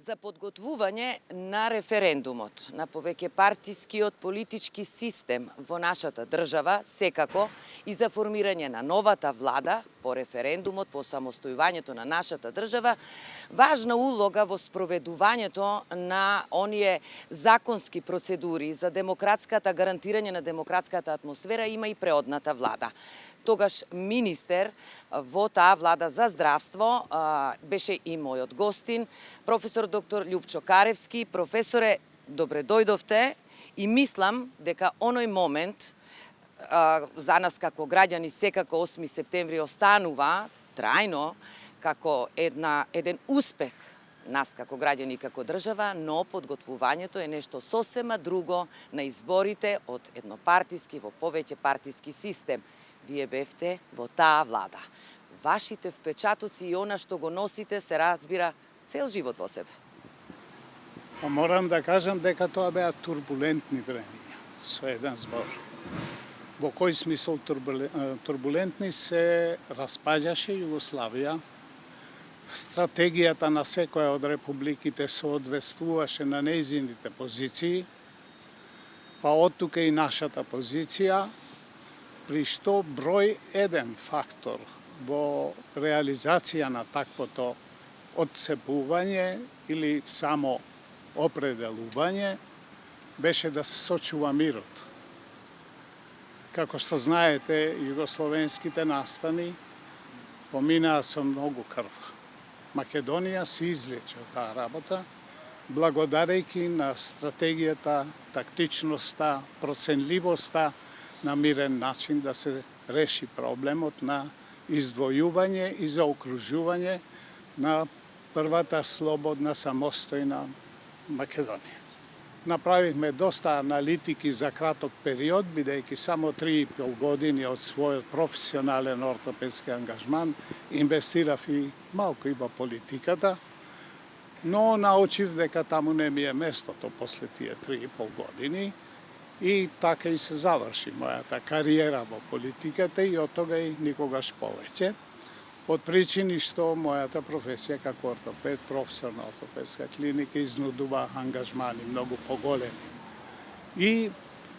за подготвување на референдумот, на повеќе партискиот политички систем во нашата држава, секако и за формирање на новата влада по референдумот, по самостојувањето на нашата држава, важна улога во спроведувањето на оние законски процедури за демократската гарантирање на демократската атмосфера има и преодната влада. Тогаш министер во таа влада за здравство беше и мојот гостин, професор доктор Љупчо Каревски. Професоре, добре дојдовте и мислам дека оној момент за нас како граѓани секако 8 септември останува трајно како еден успех нас како граѓани и како држава, но подготвувањето е нешто сосема друго на изборите од еднопартиски во повеќе партиски систем. Вие бевте во таа влада. Вашите впечатоци и она што го носите се разбира цел живот во себе. Морам да кажам дека тоа беа турбулентни времиња, со еден збор. Во кој смисол турбулентни? Се распаѓаше Југославија, стратегијата на секоја од републиките соодветствуваше на нејзините позиции, па од тука и нашата позиција, при што број еден фактор во реализација на таквото одцепување или само определување беше да се сочува мирот. Како што знаете, југословенските настани поминаа со многу крв. Македонија се извлече од таа работа, благодарејќи на стратегијата, тактичноста, проценливоста на мирен начин да се реши проблемот на издвојување и заокружување на првата слободна самостојна Македонија. Направивме доста аналитики за краток период, бидејќи само 3,5 години од својот професионален ортопедски ангажман инвестирав и малку и во политиката, но научив дека таму не ми е местото после тие 3,5 години и така и се заврши мојата кариера во политиката и од тога и никогаш повеќе. Од причини што мојата професија како ортопед, професор на ортопедска клиника, изнудува ангажмани многу поголеми. И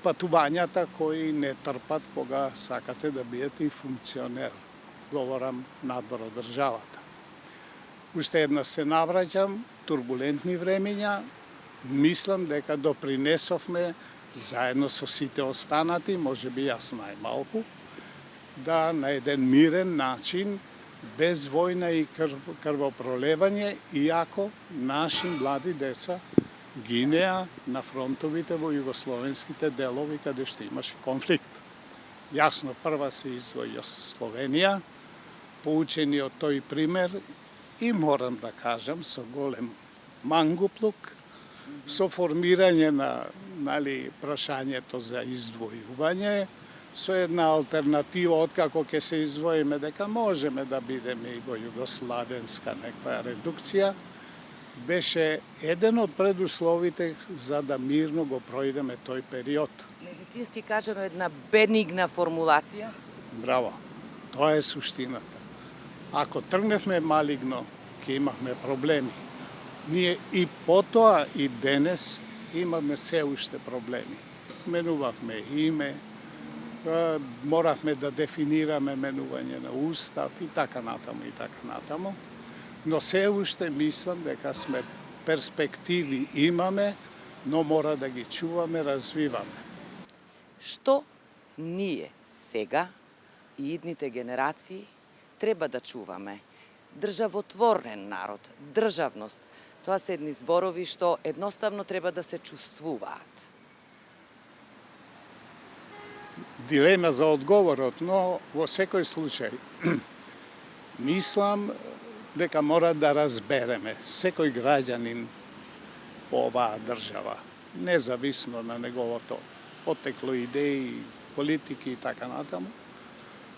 патувањата кои не трпат кога сакате да биете и функционер. Говорам надвор од државата. Уште една се навраќам, турбулентни времиња, мислам дека допринесовме заедно со сите останати, можеби јас најмалку, да на еден мирен начин, без војна и крвопролевање, иако наши млади деца гинеа на фронтовите во југословенските делови каде што имаше конфликт. Јасно, прва се издвои Словенија, поучени од тој пример и морам да кажам со голем мангуплук, со формирање на прашањето за издвојување, со една алтернатива откако ќе се издвоиме дека можеме да бидеме и во југославенска некоја редукција, беше еден од предусловите за да мирно го пројдеме тој период. Медицински кажано една бенигна формулација. Браво, тоа е суштината. Ако тргневме малигно, ќе имавме проблеми. Ние и потоа и денес имаме се уште проблеми. Менувавме име, моравме да дефинираме менување на устав и така натаму, но се уште мислам дека сме перспективи имаме, но мора да ги чуваме, развиваме. Што ние сега и идните генерации треба да чуваме? Државотворен народ, државност, тоа се едни зборови што едноставно треба да се чувствуваат. Дилема за одговорот, но во секој случај мислам дека мора да разбереме секој граѓанин по оваа држава, независно на неговото потекло, идеи, политики и така натаму.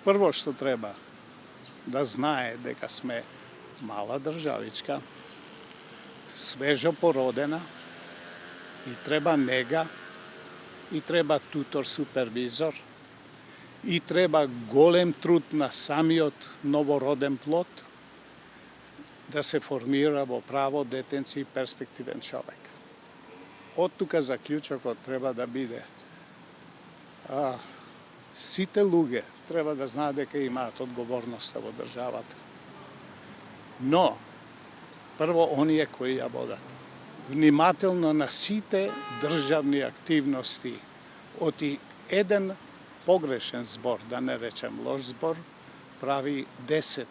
Прво што треба да знае дека сме мала државичка, свежо породена и треба нега, и треба тутор супервизор, и треба голем труд на самиот новороден плод, да се формира во право детенци перспективен човек. Од тука заклучокот треба да биде сите луѓе треба да знаат дека имаат одговорноста во државата. Но, прво оние кои ја водат. Внимателно на сите државни активности, оти еден погрешен збор, да не речем лош збор, прави 10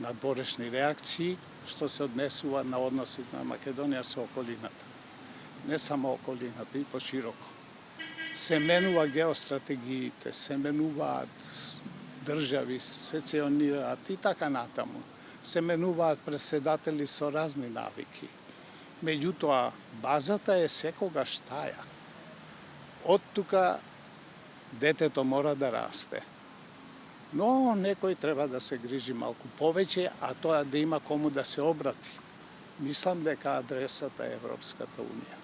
надворешни реакции што се однесува на односите на Македонија со околината. Не само околината, и пошироко. Се менува геостратегиите, се менуваат држави, сецесионираат и така натаму. Се менуваат преседатели со разни навики. Меѓутоа, базата е секогаш таја. Од тука детето мора да расте. Но некој треба да се грижи малку повеќе, а тоа да има кому да се обрати. Мислам дека адресата е Европската Унија.